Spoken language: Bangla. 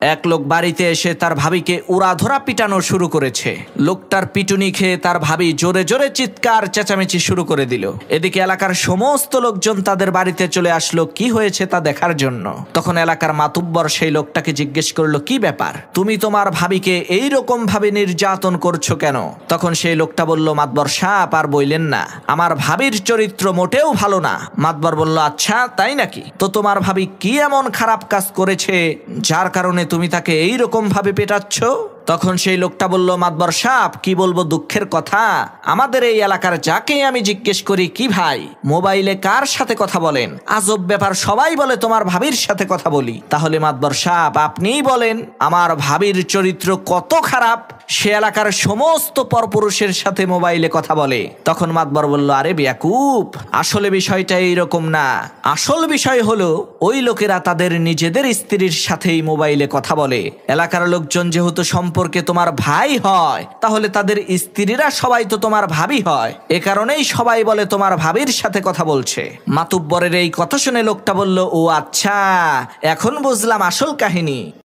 এক লোক বাড়িতে এসে তার ভাবিকে উড়াধরা পিটানো শুরু করেছে। লোকটার পিটুনি খেয়ে তার ভাবি জোরে জোরে চিৎকার চেঁচামেচি শুরু করে দিল। এদিকে এলাকার সমস্ত লোকজন তাদের বাড়িতে চলে আসলো কি হয়েছে তা দেখার জন্য। তখন এলাকার মাতুব্বর সেই লোকটাকে জিজ্ঞেস করলো, কি ব্যাপার, তুমি তোমার ভাবিকে এইরকম ভাবে নির্যাতন করছো কেন? তখন সেই লোকটা বলল, মাতবর সাহেব আর বইলেন না, আমার ভাবির চরিত্র মোটেও ভালো না। মাতবর বলল, আচ্ছা তাই নাকি? তো তোমার ভাবি কি এমন খারাপ কাজ করেছে যার কারণে তুমি তাকে এইরকম ভাবে পেটাচ্ছ? তখন সেই লোকটা বলল, মাতবর সাহেব কি বলবো দুঃখের কথা, আমাদের এই এলাকার যাকেই আমি জিজ্ঞেস করি, কি ভাই মোবাইলে কার সাথে কথা বলেন, আজব ব্যাপার, সবাই বলে তোমার ভাবির সাথে কথা বলি। তাহলে মাতবর সাহেব আপনিই বলেন আমার ভাবির চরিত্র কত খারাপ, সে এলাকার সমস্ত পরপুরুষের সাথে মোবাইলে কথা বলে। তখন মাতবর বলল, আরে বেয়াকুব, আসলে বিষয়টা এইরকম না। আসল বিষয় হলো ওই লোকেরা তাদের নিজেদের স্ত্রীর সাথেই মোবাইলে কথা বলে। এলাকার লোকজন যেহেতু সম্পর্কে তোমার ভাই হয়, তাহলে তাদের স্ত্রীরা সবাই তো তোমার ভাবি হয়, এ কারণেই সবাই বলে তোমার ভাবির সাথে কথা বলছে। মাতুব্বরের এই কথা শুনে লোকটা বলল, ও আচ্ছা, এখন বুঝলাম আসল কাহিনী।